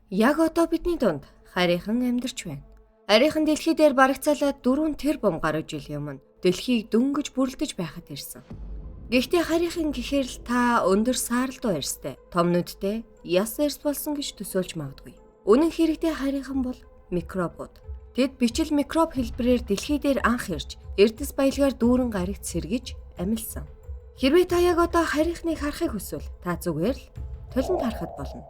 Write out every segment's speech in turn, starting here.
Яг одоо бидний дунд харийнхан амьдарч байна. Харийнхан дэлхий дээр барагцаалаад 4 тэрбум гаруй жилийн өмнө дэлхийг дөнгөж бүрлдэж байхад ирсэн. Гэхдээ харийнхан гэхээр л та өндөр сааралдуу арьстай, том нүдтэй, яс арьс болсон гэж төсөөлж магадгүй. Үнэн хэрэгтээ харийнхан бол микробууд. Тэд бичил микроб хэлбэрээр дэлхий дээр анх ирж, эрдэс баялгаар дүүрэн гарагт сэргиж амилсан. Хэрвээ та яг одоо харийнхныг харахыг хүсвэл та зүгээр л толинд харахад болно.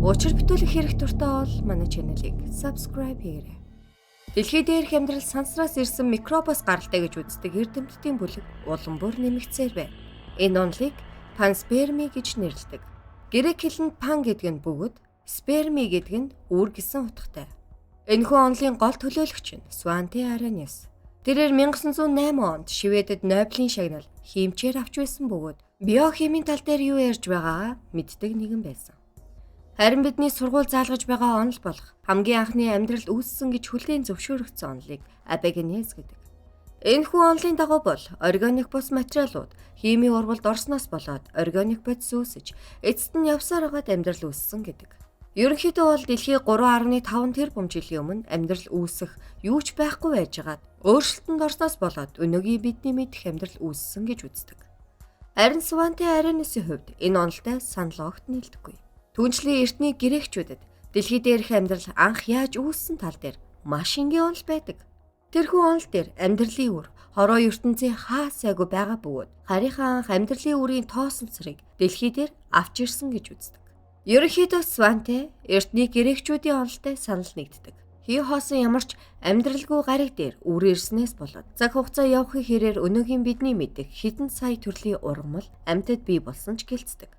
Учир бүтээлэх хэрэг дуртай бол манай чаналыг subscribe хийгээрэй. Дэлхий дээрх амьдрал сансраас ирсэн микробоос гаралтай гэж үздэг эрдэмтдийн бүлэг улам бүр нэмэгцээр байна. Энэ онолыг пансперми гэж нэрлэдэг. Грек хэлэнд пан гэдэг нь бөгөөд сперми гэдэг нь үүр гэсэн утгатай. Энэхүү онолын гол төлөөлөгч нь Сванте Аррhenius. Тэрээр 1908 онд Шведэд Нобелийн шагнал хиймчээр авч байсан бөгөөд биохимийн тал дээр юу ярьж байгаагаа мэддэг нэгэн байсан. Харин бидний сургууль заалгаж байгаа онол болох хамгийн анхны амьдралд үүссэн гэж хүлээн зөвшөөрөгдсөн онолыг абиогенез гэдэг. Энэхүү онолын дагуу бол органик бус материалууд химийн урвалд орсноос болоод органик бодис үүсэж эцэст нь явсаар хагаад амьдрал үүссэн гэдэг. Ерөнхийдөө бол дэлхий 3.5 тэрбум жилийн өмнө амьдрал үүсэх юу ч байхгүй байжгаад өөрчлөлтөнд орсноос болоод өнөөгийн бидний мэдэх амьдрал үүссэн гэж үздэг. Харин Сванте Аррhenius-ийн хувьд энэ онолтой санал огт нийлдэггүй. Түүнчлэн эртний грекчүүдэд дэлхий дээрх амьдрал анх яаж үүссэн тал дээр маш энгийн онол байдаг. Тэрхүү онол дээр амьдралын үр хороо ертөнцийн хаа сайгүй байгаа бөгөөд харийнхаа анх амьдралын үрийн тоосон царыг дэлхий дээр авч ирсэн гэж үздэг. Ерөнхийдөө Сванте эртний грекчүүдийн онолтой санал нэгддэг. Хий хоосон ямарч амьдралгүй гариг дээр үр ирснээс болоод цаг хугацаа явахын хэрээр өнөөгийн бидний мэдэх хэдэн сая төрлийн ургамал амьтад бий болсон ч гэлцдэг.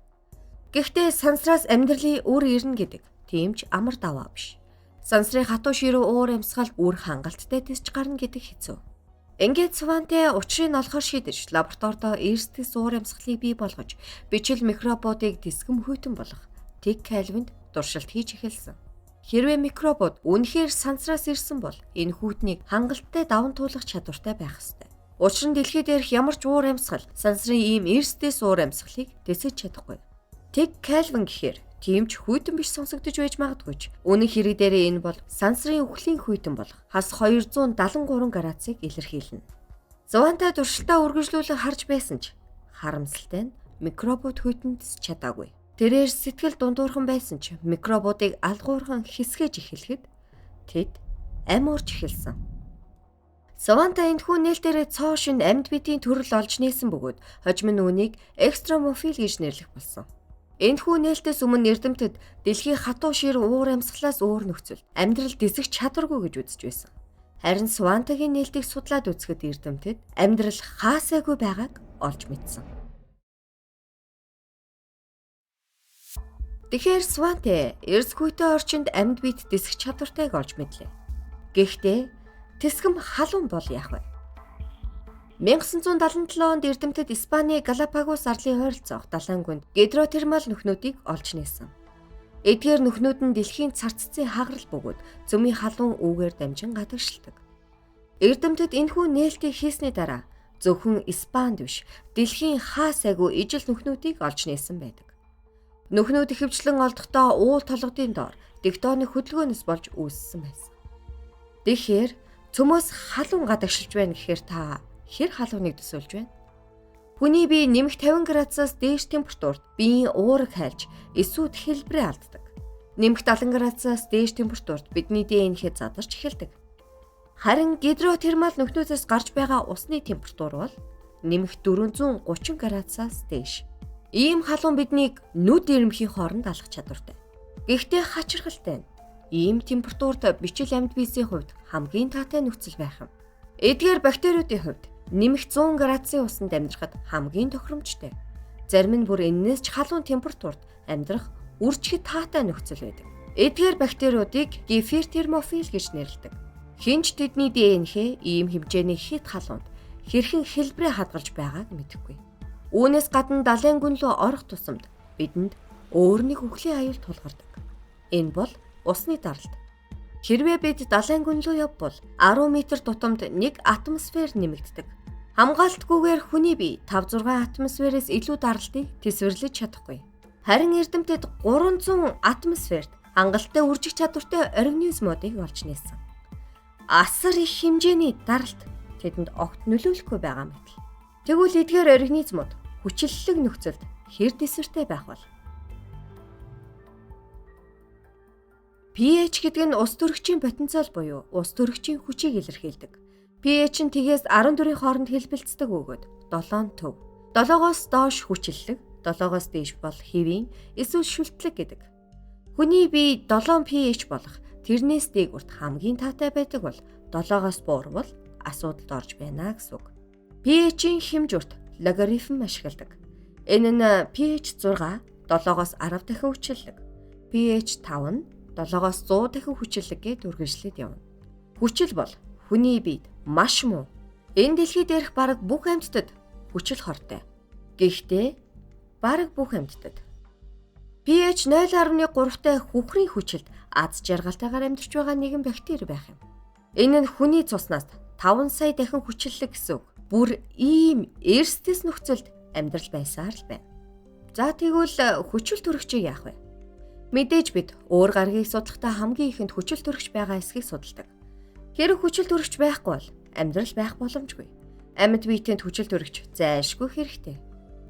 Гэхдээ сансраас амьдралын үр ирнэ гэдэг тийм ч амар даваа биш. Сансрын хатуу ширүү уур амьсгал үр хангалттай тисч гарна гэдэг хэцүү. Ингээд Сванте учрыг олохоор шийдэж лабораторид эрсдэс уур амьсгалыг бий болгож бичил микробуудыг тэсгэм хүйтэн болгох Тэг Кальвинд дуршилт хийж эхэлсэн. Хэрвээ микробууд үнэхээр сансраас ирсэн бол энэ хүйтнийг хангалттай даван туулах чадвартай байх ёстой. Учир нь дэлхий дээрх ямар ч уур амьсгал сансрын ийм эрсдэс уур амьсгалыг тэсэж чадахгүй. Тэг Кальвин гэхээр тийм ч хүйтэн биш сонсогдож байж магадгүй ч үнэн хэрэг дээрээ энэ бол сансрын үхлийн хүйтэн болох хас 273 градусыг илэрхийлнэ. Сванте туршилтаа үргэлжлүүлэн харж байсан ч харамсалтай нь микробууд хүйтэн тисч чадаагүй. Тэрээр сэтгэл дундуурхан байсан ч микробуудыг алгуурхан хэсгэж эхлэхэд тэд ам уурж эхэлсэн. Сванте энэхүү нээлтээрээ цоо шин амьд бидийн төрөл олж нээсэн бөгөөд хожим нь үүнийг экстромофил гэж нэрлэх болсон. Энэхүү нээлтээс өмнө эрдэмтэд дэлхийн хатуу шир уур амьсгалаас өөр нөхцөл амьдрал дисэх чадваргүй гэж үзэж байсан. Харин Свантегийн нээлтийг судлаад үзэхэд эрдэмтэд амьдрал хаасайгүй байгааг олж мэдсэн. Тэгэхээр Сванте эрсгүйтэй орчинд амьд биет дисэх чадвартайг олж мэдлээ. Гэхдээ тэсгэм халуун бол яах вэ? 1977 онд эрдэмтэд Испаний Галапагос арлын ойролцоох далайн гүнд гидротермал нүхнүүдийг олж нээсэн. Эдгээр нүхнүүд нь дэлхийн цар цэцийн хагарал бөгөөд цөмийн халуун үүгээр дамжин гадагшилдаг. Эрдэмтэд энэхүү нээлтийг хийсний дараа зөвхөн Испанд биш, дэлхийн хаа сайгүй ижил нүхнүүдийг олж нээсэн байдаг. Нүхнүүд ихэвчлэн олдохдоо уул толгодын доор тектоник хөдөлгөөнөөс болж үүссэн байсан. Тэгэхээр цөмөөс халуун гадагшилж байна гэхээр та хэр халууныг төсөөлж байна? Хүний бие нэмэх 50 градусаас дээш температурт биеийн уурыг хайлж эсүүд хэлбэрээ алддаг. Нэмэх 70 градусаас дээш температурт бидний ДНХ задарч эхэлдэг. Харин гидротермал нүхнүүдээс гарч байгаа усны температур бол нэмэх 430 градусаас дээш. Ийм халуун биднийг нүд ирэмхийн хооронд алах чадвартай. Гэхдээ хачирхалтай нь ийм температурт бичил амьд биесийн хувьд хамгийн таатай нөхцөл байх юм. Эдгээр бактериудын хувьд нэмэх 100 градусын усанд амьдрахад хамгийн тохиромжтой. Зарим нь бүр энээс ч халуун температурт амьдрах үржихэд таатай нөхцөл байдаг. Эдгээр бактериудыг гипертермофил гэж нэрлэдэг. Хинч тэдний ДНХ ийм хэмжээний хит халуунд хэрхэн хэлбэрээ хадгалж байгааг мэдэхгүй. Үүнээс гадна далайн гүн рүү орох тусамд бидэнд өөр нэг үхлийн аюул тулгардаг. Энэ бол усны даралт. Хэрвээ бид далайн гүн рүү явбал 10 м тутамд 1 атмосфер нэмэгддэг. Хамгаалтгүйгээр хүний бие 5-6 атмосферээс илүү даралтыг тэсвэрлэж чадахгүй. Харин эрдэмтэд 300 атмосферт хангалттай үржих чадвартай организмуудыг олж нээсэн. Асар их хэмжээний даралт тэдэнд огт нөлөөлөхгүй байгаа мэт. Тэгвэл эдгээр организмууд хүчлэлэг нөхцөлд хэр тэсвэртэй байх вэ? pH гэдэг нь ус төрөгчийн потенциал буюу ус төрөгчийн хүчийг илэрхийлдэг. pH нь тгээс 14-ийн хооронд хэлбэлцдэг өгөөд 7 төв. 7-оос доош хүчлэлэг, 7-оос дээш бол хэвийн эсвэл шүлтлэг гэдэг. Хүний бие 7 pH болох тэрнээс дээгүүрт хамгийн тавтай байдаг бол 7-оос буурвал асуудалд орж байна гэсэн үг. pH-ийн хэмжүүрт логарифм ашигладаг. Энэ нь pH 6 7-оос 10 дахин хүчлэлэг, pH 5 нь 7-оос 100 дахин хүчлэлгээд үргэлжлээд явна. Хүчил бол хүний биед маш муу. Энэ дэлхий дээрх бараг бүх амьтдад хүчил хортой. Гэхдээ бараг бүх амьтдад pH 0.3-тай хүхрийн хүчилд аз жаргалтайгаар амьдарч байгаа нэгэн бактери байх юм. Энэ нь хүний цуснаас 5 сая дахин хүчлэлэг гэсэн үг. Бүр ийм эрсдэс нөхцөлд амьдрал байсаар л байна. За тэгвэл хүчил төрөгчийг яах вэ? Мэдээж бид өөр гарагийг судлахдаа хамгийн ихэнд хүчил төрөгч байгаа эсхийг судалдаг. Хэрэг хүчил төрөгч байхгүй бол амьдрал байх боломжгүй. Амьд биетэнд хүчил төрөгч зайлшгүй хэрэгтэй.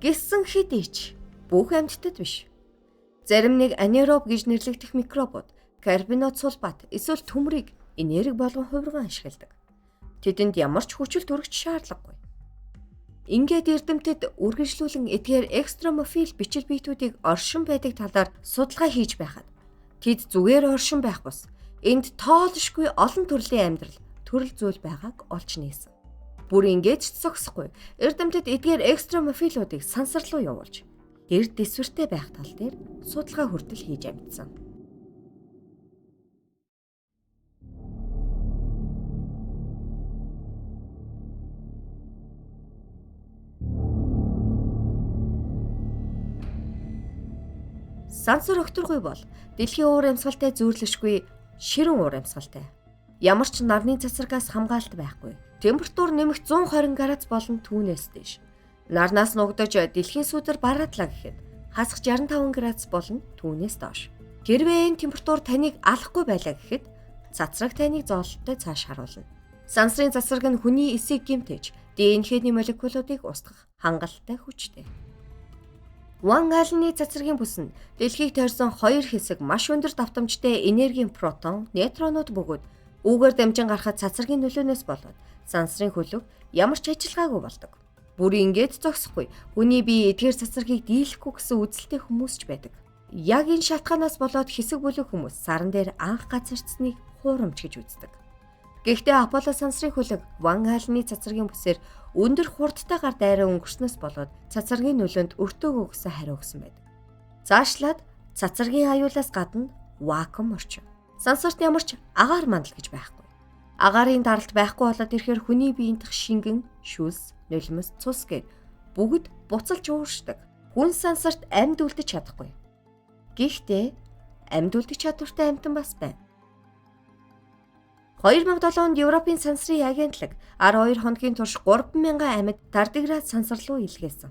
Гэсэн хэдий ч бүх амьтдад биш. Зарим нэг анероб гэж нэрлэгдэх микробууд карбонат сульфат эсвэл төмрийг энерги болгон хувирган ашигладаг. Тэдэнд ямар ч хүчил төрөгч шаардлагагүй. Ингээд эрдэмтэд үргэлжлүүлэн эдгээр экстремофил бичил биетүүдийг оршин байдаг талаар судалгаа хийж байхад тэд зүгээр оршин байх бус энд тоолшгүй олон төрлийн амьдрал төрөл зүйл байгааг олж нээсэн. Бүр ингээд ч зогсохгүй эрдэмтэд эдгээр экстремофилуудыг сансар руу явуулж гэр дэсвэртэй байх тал дээр судалгаа хүртэл хийж амжсан. Сансар өгтөргүй бол дэлхийн уур амьсгалтай зүйрлэшгүй ширэн уур амьсгалтай. Ямар ч нарны цацрагаас хамгаалалт байхгүй. Температур нэмэх 120 градус болон түүнээс дээш. Нарнаас нугдаж дэлхийн сүдэр бараадлаа гэхэд хасах 65 градус болон түүнээс доош. Хэрвээ энэ температур таныг алахгүй байлаа гэхэд цацраг таныг зоололттой цааш харуулна. Сансрын цацраг нь хүний эсийг гэмтэж ДНХ-ний молекулуудыг устгах хангалттай хүчтэй. Ван Аллены цацрагийн бүс нь дэлхийг тойрсон хоёр хэсэг маш өндөр давтамжтай энергийн протон, нейтронууд бөгөөд үүгээр дамжин гарахад цацрагийн нөлөөнөөс болоод сансрын хөлөг ямар ч ажиллагаагүй болдог. Бүр ингээд зогсохгүй хүний бие эдгээр цацрагийг дийлэхгүй гэсэн үзэлтэй хүмүүс ч байдаг. Яг энэ шалтгаанаас болоод хэсэг бүлэг хүмүүс саран дээр анх газарчсныг хуурамч гэж үздэг. Гэхдээ Аполло сансрын хөлөг Ван Аллены цацрагийн бүсээр өндөр хурдтайгаар дайраа өнгөрснөөс болоод цацрагийн нөлөөнд өртөөгөө гэсэн хариу өгсөн байдаг. Цаашлаад цацрагийн аюулаас гадна вакуум орчин. Сансарт ямар ч агаар мандал гэж байхгүй. Агаарын даралт байхгүй болоод ирэхээр хүний биеийн дах шингэн, шүлс, нулимс, цус гээд бүгд буцалж ууршдаг. Хүн сансарт амьд үлдэж чадахгүй. Гэхдээ амьд үлдэх чадвартай амьтан бас байна. 2007 онд Европын сансрын агентлаг 12 хоногийн турш 3,000 амьд тардиград сансар руу илгээсэн.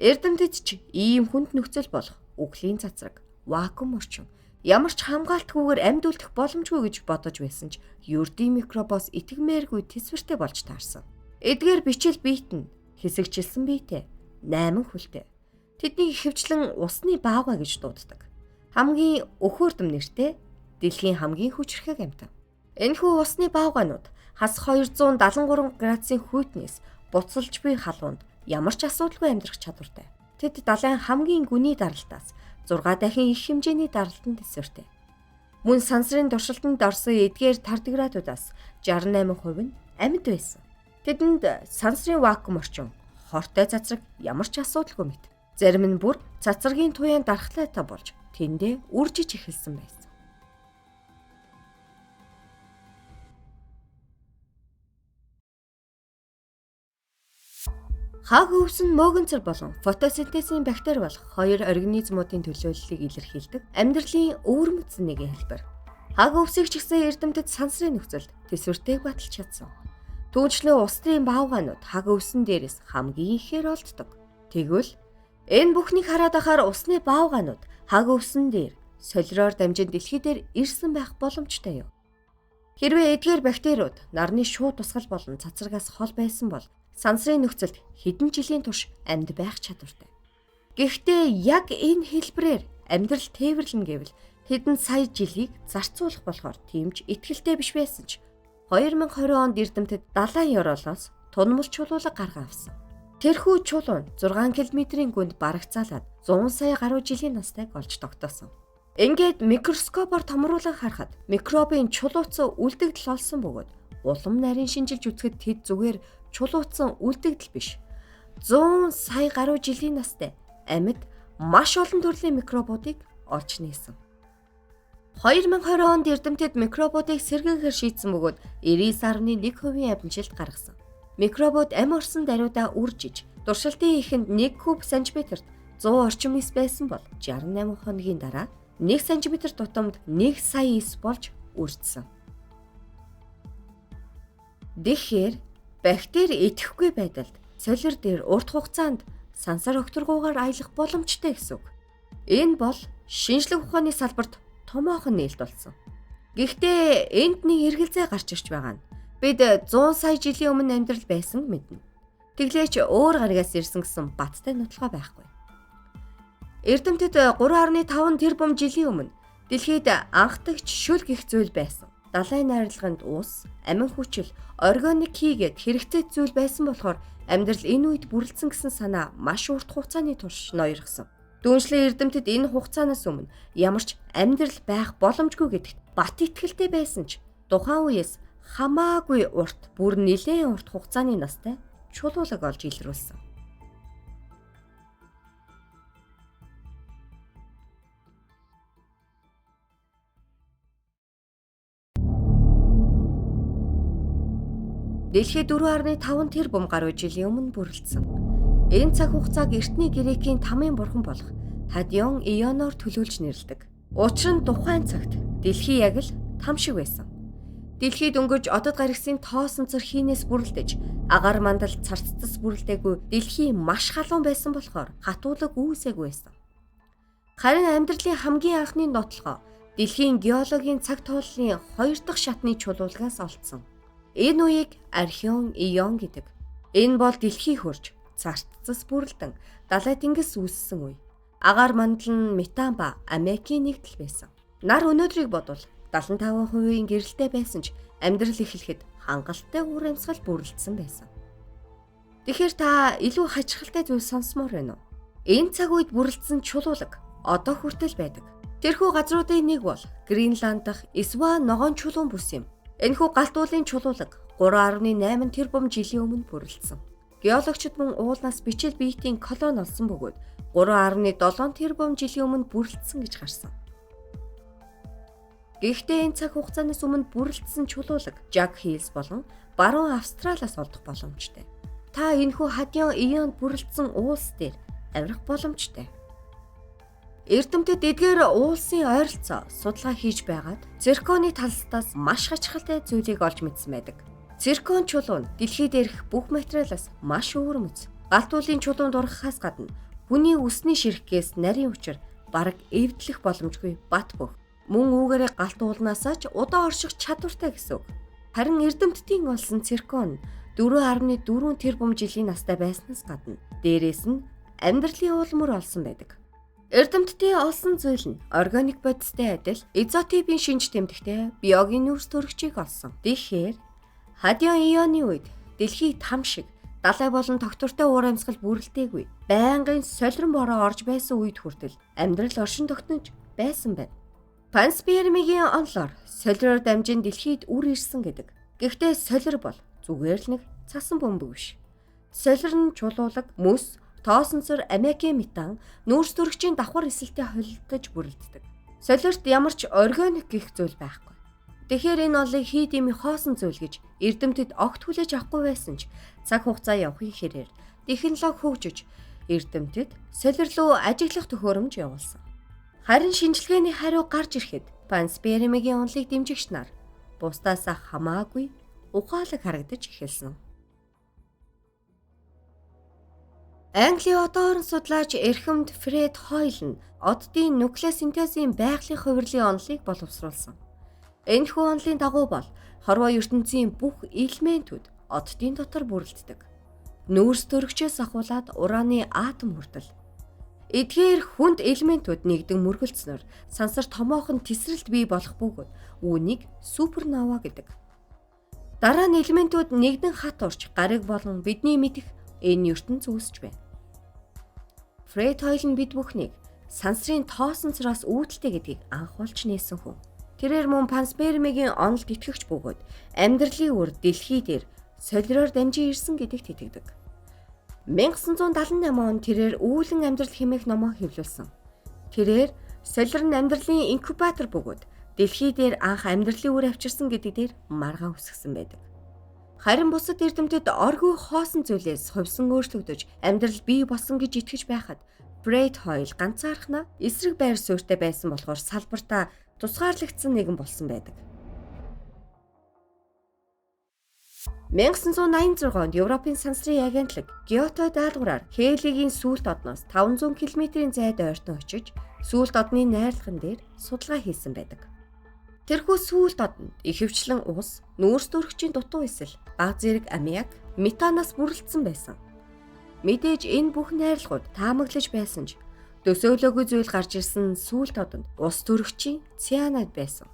Эрдэмтэд ч ийм хүнд нөхцөл болох үхлийн цацраг, вакуум орчин ямар ч хамгаалтгүйгээр амьд үлдэх боломжгүй гэж бодож байсан ч ердийн микробоос итгэмээргүй тэсвэртэй болж таарсан. Эдгээр бичил биет нь хэсэгчилсэн биетэй 8 хөлтэй. Тэднийг ихэвчлэн усны баавга гэж дууддаг. Хамгийн өхөөрдөм нэртэй дэлхийн хамгийн хүчрхэг амьтан. Энэхүү усны баавганууд хас 273 градусын хүйтнээс буцалж буй халуунд ямар ч асуудалгүй амьдрах чадвартай. Тэд далайн хамгийн гүний даралтаас 6 дахин их хэмжээний даралтанд тэсвэртэй. Мөн сансрын туршилтанд орсон эдгээр тардиградуудаас 68% нь амьд байсан. Тэдэнд сансрын вакуум орчин, хортой цацраг ямар ч асуудалгүй мэт. Зарим нь бүр цацрагийн туяан дархлаатай болж тэндээ үржиж эхэлсэн байсан. Хаг өвсөн мөөгөнцөр болон фотосинтезийн бактери болох хоёр организмуудын төлөөллийг илэрхийлдэг амьдралын өвөрмөцсөн нэгэн хэлбэр. Хаг өвсийг ч гэсэн эрдэмтэд сансрын нөхцөлд тэсвэртэйг баталж чадсан. Түүнчлэн усны баавгаанууд хаг өвсөн дээрээс хамгийн ихээр олддог. Тэгвэл энэ бүхнийг хараад ахаар усны баавгаанууд хаг өвсөн дээр солироор дамжин дэлхий дээр ирсэн байх боломжтой юу? Хэрвээ эдгээр бактериуд нарны шууд тусгал болон цацрагаас хол байсан бол сансрын нөхцөлд хэдэн жилийн турш амьд байх чадвартай. Гэхдээ яг энэ хэлбэрээр амьдрал тээвэрлэнэ гэвэл хэдэн сая жилийг зарцуулах болохоор тиймч итгэлтэй биш байсан ч 2020 онд Эрдэмтэд далайн ёроолоос тунмал чулуулга гаргаа авсан. Тэрхүү чулуун 6 км-ийн гүнд барагцаалаад 100 сая гаруй жилийн настайг олж тогтоосон. Ингээд микроскопоор томруулан харахад микробын чулууцсан үлдэгдэл олсон бөгөөд улам нарийн шинжилж үзэхэд тэд зүгээр чулууцсан үлдэгдэл биш. 100 сая гаруй жилийн настай амьд маш олон төрлийн микробуудыг олж нээсэн. 2020 онд Эрдэмтэд микробуудыг сэргээхээр шийдсэн бөгөөд 99.1% амжилт гаргасан. Микробууд ам орсон даруйдаа үржиж, туршилтын ихэнд 1 куб сантиметрт 100 орчим ис байсан бол 68 хоногийн дараа 1 см тутамд 1 сая ис болж үржсэн. Тэгэхээр бактери идэхгүй байдалд солир дээр урт хугацаанд сансар өгтөргүүгээр аялах боломжтой гэсэн үг. Энэ бол шинжлэх ухааны салбарт томоохон нээлт болсон. Гэхдээ энд нэг эргэлзээ гарч ирж байгаа нь бид 100 сая жилийн өмнө амьдрал байсан мэднэ. Тэглээч өөр гаригаас ирсэн гэсэн баттай нотолгоо байхгүй. Эрдэмтэд 3.5 тэрбум жилийн өмнө дэлхийд анхдагч шүл гэх зүйл байсан. Далайн найрлаганд ус, амин хүчил, органик хийгээд хэрэгцээ зүйл байсан болохоор амьдрал энэ үед бүрлдсэн гэсэн санаа маш урт хугацааны турш ноёрхсон. Дүүншлэн Эрдэмтэд энэ хугацаанаас өмнө ямар ч амьдрал байх боломжгүй гэдэгт бат итгэлтэй байсан ч тухайн үеэс хамаагүй урт, бүр нэлээд урт хугацааны настай чулуулаг олж илрүүлсэн. Дэлхий 4.5 тэрбум гаруй жилийн өмнө бүрлдсэн. Энэ цаг хугацааг эртний Грекийн тамийн бурхан болох Хадион Ионоор төлөөлж нэрлэдэг. Учир нь тухайн цагт дэлхий яг л там шиг байсан. Дэлхий дөнгөж одод гарагсын тоосонцор хийнээс бүрлдэж, агаар мандал царцтас бүрлдээгүй дэлхий маш халуун байсан болохоор хатуулаг үүсээгүй байсан. Харин амьдралын хамгийн анхны нотлохоо дэлхийн геологийн цаг тооллын 2 дахь шатны чулуулгаас олдсон. Энэ үеийг Археон Ион гэдэг. Энэ бол дэлхий хурж царццас бүрлдэн далай тэнгис үүссэн үе. Агаар мандал нь метан ба аммиакийн нэгдэл байсан. Нар өнөөдрийг бодвол 75% гэрэлтэй байсан ч амьдрал эхлэхэд хангалттай үр амьсгал бүрлдсэн байсан. Тэгэхээр та илүү хачирхалтай зүйл сонсомоор байна уу? Энэ цаг үед бүрлдсэн чулуулаг одоо хүртэл байдаг. Тэрхүү газруудын нэг бол Гренланд дахь Исва ногоон чулуун бүс юм. Энэхүү галт уулын чулуулаг 3.8 тэрбум жилийн өмнө бүрлдсэн. Геологчид мөн уулнаас бичил биетийн колон олсон бөгөөд 3.7 тэрбум жилийн өмнө бүрлдсэн гэж гарсан. Гэхдээ энэ цаг хугацаанаас өмнө бүрлдсэн чулуулаг Жак Хиллс болон баруун Австралиас олдох боломжтой. Та энэхүү Хадион Ионд бүрлдсэн уулс дээр авирах боломжтой. Эрдэмтэд эдгээр уулсын ойролцоо судалгаа хийж байгаад цирконы талстаас маш хачирхалтай зүйлийг олж мэдсэн байдаг. Циркон чулуун дэлхий дээрх бүх материалаас маш өвөрмөц. Галт уулын чулуунд ургахаас гадна хүний үсний ширхгээс нарийн учир бараг эвдлэх боломжгүй бат бөх. Мөн үүгээрээ галт уулнаасаа ч удаа орших чадвартай гэсэн үг. Харин эрдэмтдийн олсон циркон 4.4 тэрбум жилийн настай байснаас гадна дээрээс нь амьдралын уулмөр олсон байдаг. Эрдэмтдийн олсон зүйл нь органик бодистой адил изотопийн шинж тэмдэгтэй биогийн нүүрс төрөгчийг олсон. Тэгэхээр Хадион Ионы үед дэлхий там шиг далай болон тогтвортой уур амьсгал бүрэлдээгүй байнгын солирон бороо орж байсан үед хүртэл амьдрал оршин тогтнож байсан байна. Панспермигийн онлоор солироор дамжин дэлхийд үр ирсэн гэдэг. Гэхдээ солир бол зүгээр л нэг цасан бөмбөг биш. Солир нь чулуулаг, мөс, тоосонцор, аммиакийн метан, нүүрс төрөгчийн давхар эсэлтэй холилдож бүрлддэг. Солирт ямар ч органик гэх зүйл байхгүй. Тэгэхээр энэ олыг хий дими хоосон зүйл гэж эрдэмтэд огт хүлээж авахгүй байсан ч цаг хугацаа явахын хэрээр технологи хөгжиж эрдэмтэд солир руу ажиглах төхөөрөмж явуулсан. Харин шинжилгээний хариу гарч ирэхэд панспермигийн онлыг дэмжигч нар бусдаасаа хамаагүй ухаалаг харагдаж эхэлсэн. Английн одон орон судлаач эрхэмд Фред Хойл нь оддын нуклеосинтезийн байгалийн хувирлын онолыг боловсруулсан. Энэхүү онолын дагуу бол хорвоо ертөнцийн бүх элементүүд оддын дотор бүрэлддэг. Нүүрс төрөгчөөс ахуулаад ураны атом хүртэл. Эдгээр хүнд элементүүд нэгдэн мөргөлдснөөр сансар томоохон тесрэлт бий болох бөгөөд үүнийг супернова гэдэг. Дараа нь элементүүд нэгдэн хат урч гариг болон бидний мэдэх энэ ертөнц үүсэж байна. Фред Хойл нь бид бүхнийг сансрын тоосон цараас үүдэлтэй гэдгийг анх олж нээсэн хүн. Тэрээр мөн панспермигийн онолд итгэгч бөгөөд амьдралын үр дэлхий дээр солироор дамжин ирсэн гэдэгт итгэдэг. 1978 онд тэрээр үүлэн амьдрал хэмээх номоо хэвлүүлсэн. Тэрээр солир нь амьдралын инкубатор бөгөөд дэлхий дээр анх амьдралын үр авчирсан гэдэг дээр маргаан үсгсэн байдаг. Харин бусад эрдэмтэд оргүй хоосон зүйлээс хувьсан өөрчлөгдөж амьдрал бий болсон гэж итгэж байхад Фред Хойл ганцаархнаа эсрэг байр суурьтай байсан болохоор салбартаа тусгаарлагдсан нэгэн болсон байдаг. 1986 онд Европын сансрын агентлаг Киото даалгавраар Хелигийн сүүлт одноос 500 км-ийн зайд ойртон очиж сүүлт одны найрлаган дээр судалгаа хийсэн байдаг. Тэрхүү сүүлт одонд ихэвчлэн ус, нүүрс төрөгчийн дутуу эсэл, бага зэрэг аммиак, метанаас бүрэлдсэн байсан. Мэдээж энэ бүх найрлагууд таамаглаж байсан ч төсөөлөөгүй зүйл гарч ирсэн сүүлт одонд ус төрөгчийн цианид байсан.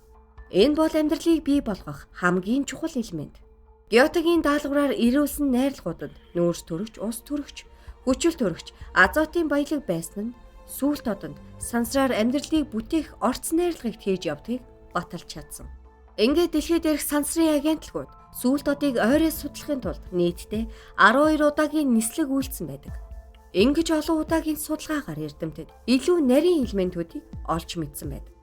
Энэ бол амьдралыг бий болгох хамгийн чухал элемент. Киотогийн даалгавраар ирүүлсэн найрлагуудад нүүрс төрөгч, ус төрөгч, хүчил төрөгч, азотын баялаг байсан нь сүүлт одонд сансраар амьдралыг бүтээх орц найрлагыг хийж явдгийг баталж чадсан. Ингээд дэлхийд дээрх сансрын агентлагууд сүүлт одыг ойроо судлахын тулд нийтдээ 12 удаагийн нислэг үйлдсэн байдаг. Ингэж олон удаагийн судалгаагаар эрдэмтэд илүү нарийн элементүүдийг олж мэдсэн байдаг.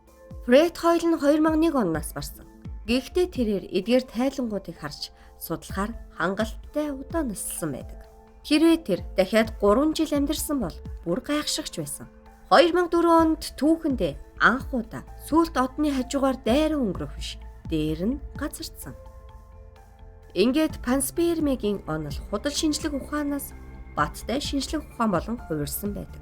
Фред Хойл нь 2001 оноос барсан. Гэхдээ тэрээр эдгээр тайлангуудыг харж судлахаар хангалттай удаа насалсан байдаг. Хэрвээ тэр дахиад 3 жил амьдарсан бол бүр гайхшигч байсан. 2004 онд түүхэндээ анх удаа сүүлт одны хажуугаар дайран өнгөрөх биш, дээр нь газардсан. Ингээд панспермигийн онол худал шинжлэх ухаанаас баттай шинжлэх ухаан болон хувирсан байдаг.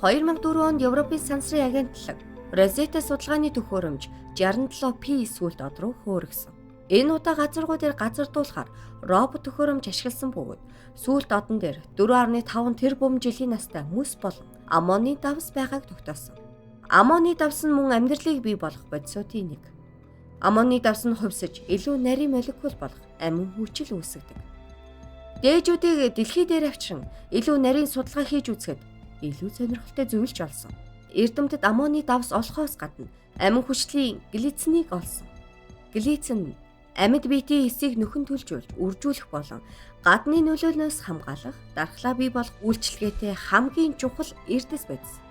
(2004) онд Европын сансрын агентлаг Розетта судалгааны төхөөрөмж 67P сүүлт од руу хөөргсөн. Энэ удаа газаргуу дээр газардуулахаар робот төхөөрөмж ашигласан бөгөөд сүүлт одон дээр 4.5 тэрбум жилийн настай мөс болон аммоны давс байгааг тогтоосон. Аммоны давс нь мөн амьдралыг бий болгох бодисуудын нэг. Аммоны давс нь хувьсаж илүү нарийн молекул болох амин хүчил үүсгэдэг. Дээжүүдийг дэлхий дээр авчран илүү нарийн судалгаа хийж үзэхэд илүү сонирхолтой зүйлж олсон. Эрдэмтэд аммоны давс олохоос гадна амин хүчлийн глициныг олсон. Глицин амьд биетийн эсийг нөхөн төлжүүлж үржүүлэх болон гадны нөлөөлнөөс хамгаалах, дархлаа бий болох үйлчилгээтэй хамгийн чухал эрдэс байдсан.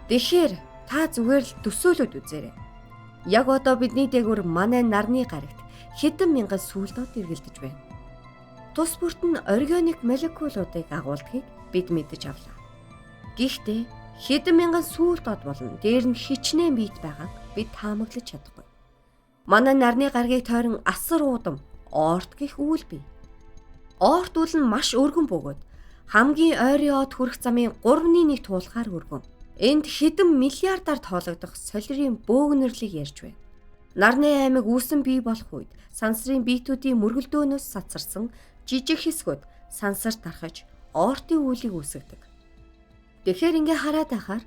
Тэгэхээр та зүгээр л төсөөлөд үзээрэй. Яг одоо бидний дээгүүр манай нарны гарагт хэдэн мянган сүүлдүүд эргэлдэж байна. Тус бүрт нь органик молекулуудыг агуулдгийг бид мэдэж авлаа. Гэхдээ хэдэн мянган сүүлд од болон дээр нь хичнээн биет байгааг бид таамаглаж чадахгүй. Манай нарны гарагийг тойрон асар уудам оорт гэх үйл бий. Оорт үйл нь маш өргөн бөгөөд хамгийн ойрын од хүрэх замын 3/1 туулахаар өргөн. Энд хэдэн миллиардаар тоологдох солирын бөөгнөрлийг ярьж байна. Нарны аймаг үүсэн бий болох үед сансрын биетүүдийн мөргөлдөөнөөс сацарсан жижиг хэсгүүд сансарт дарахж оортын үйлийг үүсгэдэг. Тэгэхээр ингээ хараад байхаар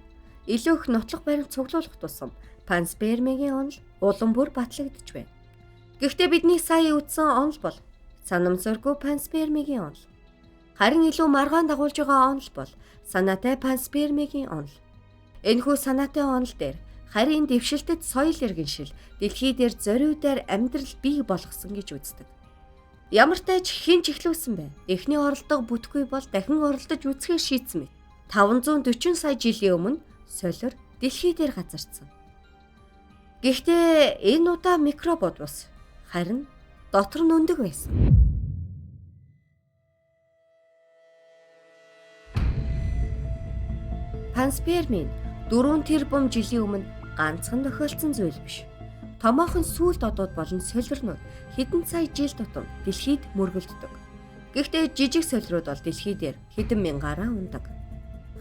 илүү их нотлох баримт цуглуулах тусам панспермигийн онол улам бүр батлагдж байна. Гэхдээ бидний сая үтсэн онол бол санамсаргүй панспермигийн онол. Харин илүү маргаан дагуулж байгаа онол бол санаатай панспермигийн онол. Энэхүү санаатай онол дээр харин дэвшилтэд соёл иргэншил дэлхий дээр зориудаар амьдрал бий болгосон гэж үздэг. Ямар ч тач хэн ч ихлүүлсэн бэ? Эхний оролдог бүтгүй бол дахин оролдож үзэхээр шийдсэн мэт. 540 сая жилийн өмнө солиор дэлхий дээр газардсан. Гэхдээ энэ удаа микробууд бус. Харин дотор нь өндөг байсан. Панспермийн 4 тэрбум жилийн өмнө ганцхан тохиолдсон зүйл биш. Томоохон сүүл додууд болон солирнууд хэдэн сая жил тутам дэлхийд мөргөлддөг. Гэхдээ жижиг солирууд бол дэлхий дээр хэдэн мянгаараа ундаг.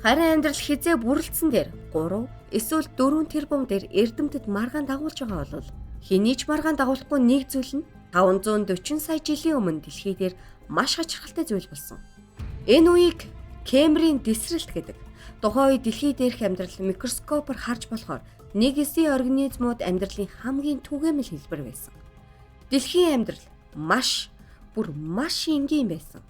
Харин амьдрал хизээ бүрлдсэн дээр 3 эсвэл 4 тэрбум дээр эрдэмтэд маргаан дагуулж байгаа бол хэний ч маргаан дагуулахгүй нэг зүйл нь 540 сая жилийн өмнө дэлхий дээр маш хачирхалтай зүйл болсон. Энэ үеийг Кембрийн дисрэлт гэдэг. Тухайн үед дэлхий дээрх амьдрал микроскопоор харж болохоор нэг эсийн организмууд амьдралын хамгийн түгээмэл хэлбэр байсан. Дэлхийн амьдрал маш энгийн байсан.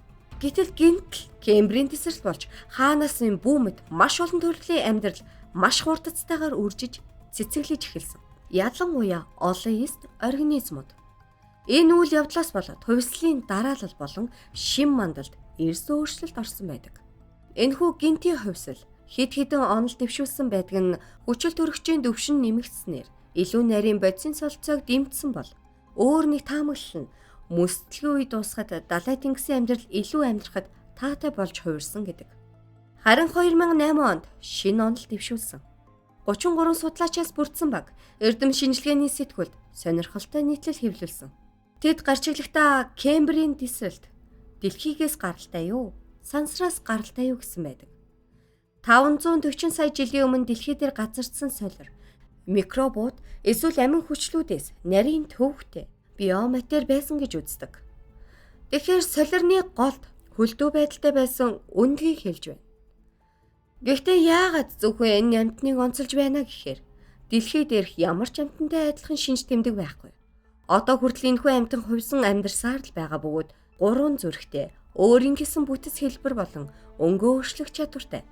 Гэтэл гинтл Кембрийн дисрэлт болж хаанасын бүүмэд маш олон төрлийн амьдрал маш хурдцтайгаар үржиж цэцэглэж эхэлсэн. Ялангуяа олон эст организмууд. Энэ үйл явдлаас болоод хувьслын дараалал болон шим мандалд эрс өөрчлөлт орсон байдаг. Энэхүү гинтийн хувьсэл хэд хэдэн онол дэвшүүлсэн байдаг нь хүчил төрөгчийн төвшин нэмэгдснээр илүү нарийн бодисын солилцоог дэмжсэн бол өөр нэг таамаглал нь мөсдөлгийн үе дуусахад далай тэнгисийн амьдрал илүү амьдрахад таатай болж хувирсан гэдэг. Харин 2008 онд шинэ онол дэвшүүлсэн. 33 судлаачаас бүрдсэн баг эрдэм шинжилгээний сэтгүүлд сонирхолтой нийтлэл хэвлүүлсэн. Тэд гарчиглагтаа Кембрийн дисрэлт дэлхийгээс гаралтай юу, сансраас гаралтай юу гэсэн байдаг. 540 сая жилийн өмнө дэлхий дээр газардсан солир микробууд эсвэл амин хүчлүүдээс нарийн төвөгтэй биоматер байсан гэж үздэг. Тэгэхээр солирны голд хөлдөө байдалтай байсан үндгийг хэлж байна. Гэхдээ яагаад зөвхөн энэ амьтныг онцолж байна гэхээр дэлхий дээрх ямар ч амьтантай адилхан шинж тэмдэг байхгүй. Одоо хүртэл энэхүү амьтан хувьсан амьдарсаар л байгаа бөгөөд 3 зүрхтэй, өөрийн гэсэн бүтэц хэлбэр болон өнгөө өөрчлөх чадвартай.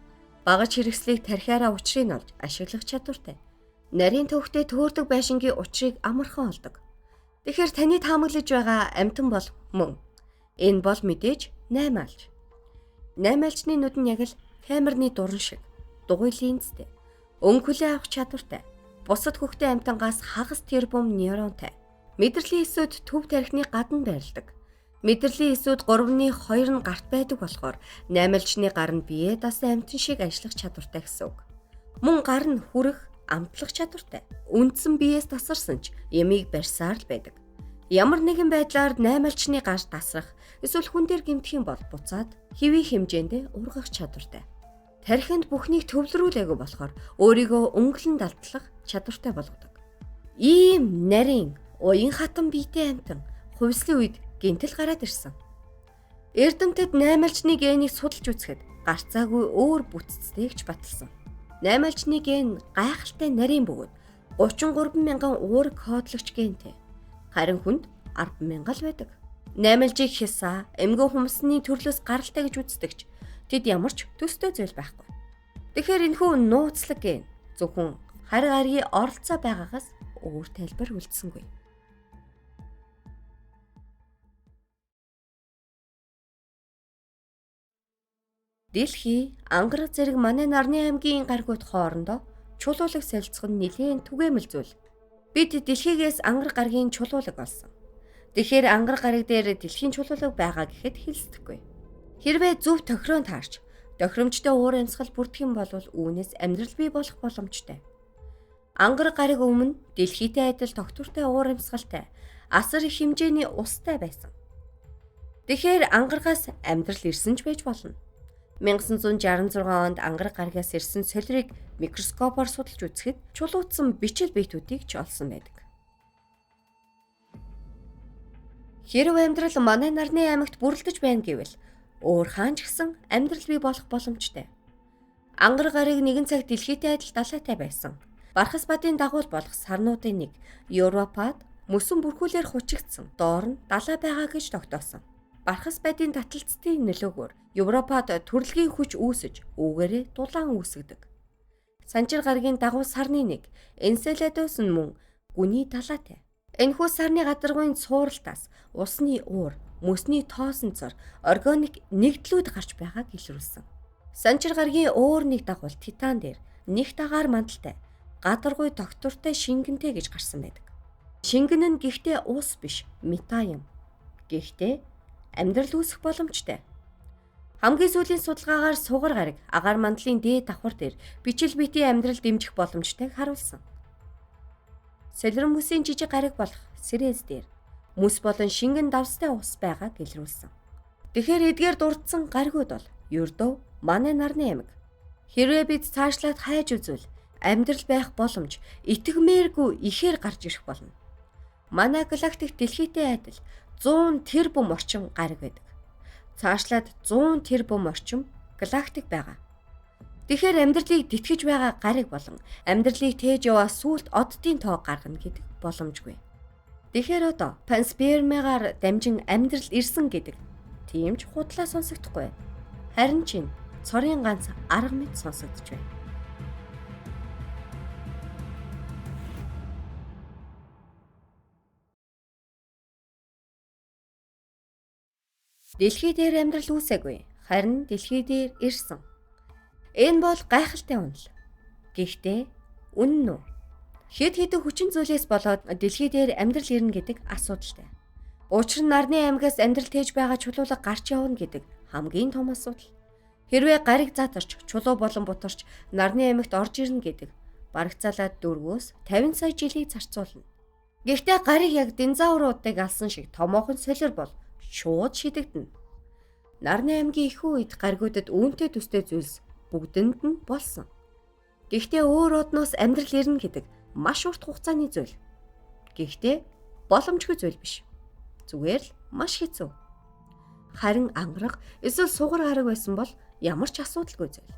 Багаж хэрэгслийг тархиараа учрыг олж ашиглах чадвартай. Нарийн төвхтэй төөрдөг байшингийн учрыг амархан олдог. Тэгэхээр таны таамаглаж байгаа амьтан бол мөн. Энэ бол мэдээж 8 алж. 8 альчны нүд нь яг л камерны дуран шиг дугуй линзтэй. Өнгө хүлээ авах чадвартай. Бусад хөхтэй амьтангаас хагас тэрбум нейронтай. Мэдрэлийн эсүүд төв тархины гадна байрладаг. Мэдрэлийн эсүүд 3/2 нь гарт байдаг болохоор 8 альчны гар нь бие дасан амьтан шиг ажиллах чадвартай гэсэн үг. Мөн гар нь хүрэх, амтлах чадвартай. Үндсэн биеэс тасарсан ч ямиг барьсаар л байдаг. Ямар нэгэн байдлаар 8 альчны гар тасрах эсвэл хүн дээр гэмтэх юм бол буцаад хэвийн хэмжээндээ ургах чадвартай. Тархинд бүхнийг төвлөрүүлээгүй болохоор өөрийгөө өнгөлн далдлах чадвартай болгодог. Ийм нарийн уян хатан биетэй амьтан хувьслын үед гинтэл гараад ирсэн. Эрдэмтэд 8 альчны генийг судалж үзэхэд гарцаагүй өөр бүтцтэйгч баталсан. 8 альчны ген гайхалтай нарийн бөгөөд 33 мянган уурэг кодлагч гентэй. Харин хүнд 10 мянга л байдаг. 8 альжийг хясаа, эмгэн хүмсний төрлөөс гаралтай гэж үздэгч тэд ямар ч төстэй зүйл байхгүй. Тэгэхээр энэхүү нууцлаг ген зөвхөн харь гаригийн оролцоо байгаагаас өөр тайлбар үлдсэнгүй. Дэлхий, ангараг зэрэг манай нарны аймгийн гаригууд хоорондоо чулуулаг солилцох нь нэлээд түгээмэл зүйл. Бид дэлхийгээс ангараг гаригийн чулуулаг болсон. Тэгэхээр ангараг гариг дээр дэлхийн чулуулаг байгаа гэхэд хэлсдэхгүй. Хэрвээ зөв тохироонд таарч, тохиромжтой уур амьсгал бүрдэх юм бол үүнээс амьдрал бий болох боломжтой. Ангараг гариг өмнө дэлхийтэй адил тогтвортой уур амьсгалтай, асар их хэмжээний устай байсан. Тэгэхээр ангарагаас амьдрал ирсэн ч байж болно. 1966 онд ангараг гаригаас ирсэн солирыг микроскопоор судалж үзэхэд чулуутсан бичил биетүүдийг ч олсон байдаг. Хэрв амьдрал манай нарны аймагт бүрлдэж байна гэвэл өөр хаан ч гэсэн амьдрал бий болох боломжтой. Ангараг гариг нэгэн цаг дэлхийтэй адил далайтай байсан. Бархас бадын дагуул болох сарнуудын нэг Европад мөсөн бүрхүүлээр хучигдсан доор нь далай байгаа гэж тогтоосон. Бархас бадын таталцтын нөлөөгөөр Европад төрөлгийн хүч үүсэж, үүгээрээ дулаан үүсгдэг. Санчир гаригийн дагуу сарны нэг Энселадус нь мөн гүний далайтай. Энэхүү сарны гадаргуйн цууралтаас усны уур мөсний тоосонцоор органик нэгдлүүд гарч байгааг илрүүлсэн. Санчир гарагийн өөр нэг дагуул Титан дээр нэг дагаар мандалтай, гадаргуй доктортой шингэнтэй гэж гарсан байдаг. Шингэн нь гэхдээ ус биш, мета юм. Гэхдээ амьдрал үүсэх боломжтой. Хамгийн сүүлийн судалгаагаар сугар гараг агаар мандлын дээд давхар дээр бичил битийн амьдрал дэмжих боломжтойг харуулсан. Солирон мөсийн жижиг гараг болох Сирэс дээр мөс болон шингэн давстай ус байгааг илрүүлсэн. Тэгэхээр эдгээр дурдсан гаригуд бол ердөө манай нарны аймаг. Хэрвээ бид цаашлаад хайж үзвэл амьдрал байх боломж итгэмээргүй ихээр гарч ирэх болно. Манай галактик дэлхийтэй адил 100 тэрбум орчим гариг байдаг. Цаашлаад 100 тэрбум орчим галактик байгаа. Тэгэхээр амьдралыг тэтгэж байгаа гариг болон амьдралыг тээж яваа сүлт оддын тоо гаргана гэдэг боломжгүй. Тэгэхээр одоо панспермигаар дамжин амьдрал ирсэн гэдэг тийм ч худлаа сонсогдохгүй. Харин чинь цорын ганц арга мэт сонсогдож байна. Дэлхий дээр амьдрал үүсээгүй, харин дэлхий дээр ирсэн. Энэ бол гайхалтай үнэл. Гэхдээ үнэн үү? Хэд хэдэн хүчин зүйлээс болоод дэлхий дээр амьдрал ирнэ гэдэг асуудалтай. Учир нь нарны аймагаас амьдрал тээж байгаа чулуулга гарч явна гэдэг хамгийн том асуудал. Хэрвээ гариг задарч, чулуу болон бутарч нарны аймагт орж ирнэ гэдэг барагцаалаад 4-өөс 50 сая жилийг зарцуулна. Гэхдээ гариг яг динозавруудыг алсан шиг томоохон солир бол шууд шидэгдэнэ. Нарны аймгийн их үед гаригуудад үүнтэй төстэй зүйлс бүгдэнд нь болсон. Гэхдээ өөр одноос амьдрал ирнэ гэдэг маш урт хугацааны зүйл. Гэхдээ боломжгүй зүйл биш. Зүгээр л маш хэцүү. Харин ангараг эсвэл сугар гараг байсан бол ямар ч асуудалгүй зүйл.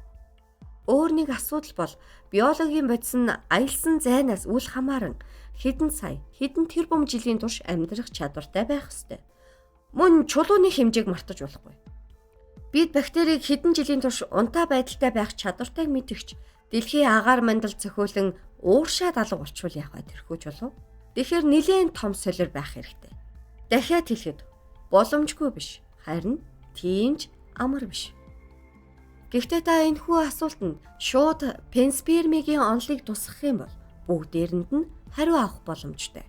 Өөр нэг асуудал бол биологийн бодис нь аялсан зайнаас үл хамааран хэдэн сая, хэдэн тэрбум жилийн турш амьдрах чадвартай байх ёстой. Мөн чулууны хэмжээг мартаж болохгүй. Бид бактерийг хэдэн жилийн турш унтаа байдалтай байх чадвартай мэдвч дэлхийн агаар мандал цохиулан ууршаад алга болчвол яах вэ тэрхүү чулуу? Тэгэхээр нэлээд том солир байх хэрэгтэй. Дахиад хэлэхэд боломжгүй биш. Харин тийм ч амар биш. Гэхдээ та энэхүү асуултанд шууд панспермигийн онолыг тусгах юм бол бүгдээрэнд нь хариу авах боломжтой.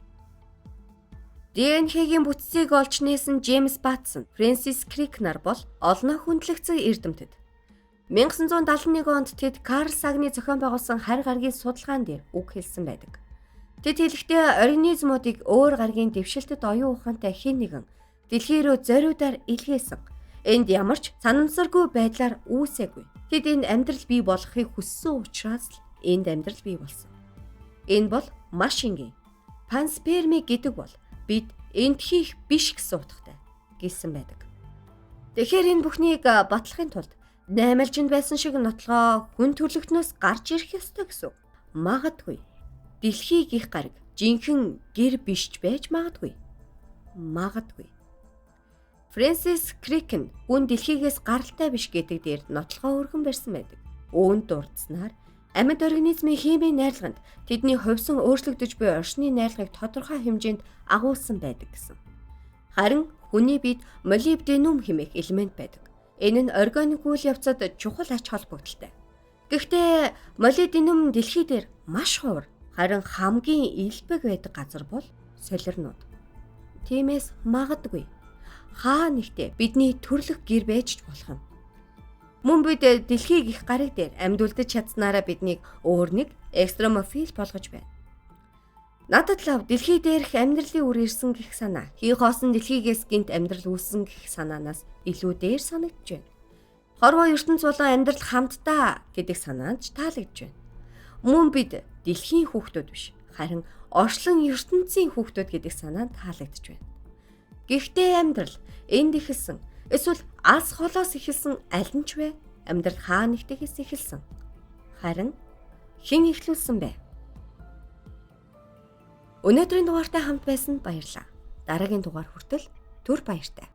ДНХ-гийн бүтцийг олж нээсэн Джеймс Батсон, Фрэнсис Крик нар бол олноо хүндлэгцэг эрдэмтэд. 1971 онд тэд Карл Сагны зохион байгуулсан харь гарагийн судалгаан дээр үг хэлсэн байдаг. Тэд хэлэхдээ организмуудыг өөр гарагийн дэвшилтэд оюун ухаантай хэн нэгэн дэлхий рүү зориудаар илгээсэн. Энд ямар ч санамсаргүй байдлаар үүсээгүй. Тэд энэ амьдрал бий болохыг хүссэн учраас л энд амьдрал бий болсон. Энэ бол маш энгийн. Пансперми гэдэг бол бид энд хийх биш гэсэн утгатай гэсэн байдаг. Тэгэхээр энэ бүхнийг батлахын тулд наймалжинд байсан шиг нотлогоо хүн төрлөختнөөс гарч ирэх ёстой гэсэн. Магадгүй дэлхий гих гараг жинхэнэ гэр бишч байж магадгүй. Фрэнсис Крик нь хүн дэлхийгээс гаралтай биш гэдэг дээр нотлогоо өргөн барьсан байдаг. Үүнд дурдсанаар амьд организмын химийн найрлаганд тэдний хувьсан өөрчлөгдөж буй орчны найрлагыг тодорхой хэмжээнд агуулсан байдаг гэсэн. Харин хүний биед молибденум хэмээх элемент байдаг. Энэ нь органик үйл явцад чухал ач холбогдолтой. Гэхдээ молибденум дэлхий дээр маш ховор, харин хамгийн илбэг байдаг газар бол солирнууд. Тиймээс магадгүй хаа нэгтээ бидний төрлөх гэр байж ч болох юм. Мөн бид дэлхий гих гараг дээр амьдулдаж чадсанаараа биднийг өөр нэг экстремофил болгож байна. Надад л дэлхий дээрх амьдралын үр ирсэн гэх санаа хий хоосон дэлхийгээс гинт амьдрал үүссэн гэх санаанаас илүү дээр санагдж байна. Хорвоо ертөнц болон амьдрал хамтдаа гэдэг санаанд ч таалагдж байна. Мөн бид дэлхийн хүүхдүүд биш, харин орчлон ертөнцийн хүүхдүүд гэдэг санаанд таалагдж байна. Гэхдээ амьдрал энд ихэлсэн эсвэл алс холоос эхэлсэн аль нь ч вэ? Амьдрал хаа нэгтээс эхэлсэн. Харин хэн эхлүүлсэн бэ? Өнөөдрийн дугаартай хамт байсан баярлалаа. Дараагийн дугаар хүртэл түр баяртай.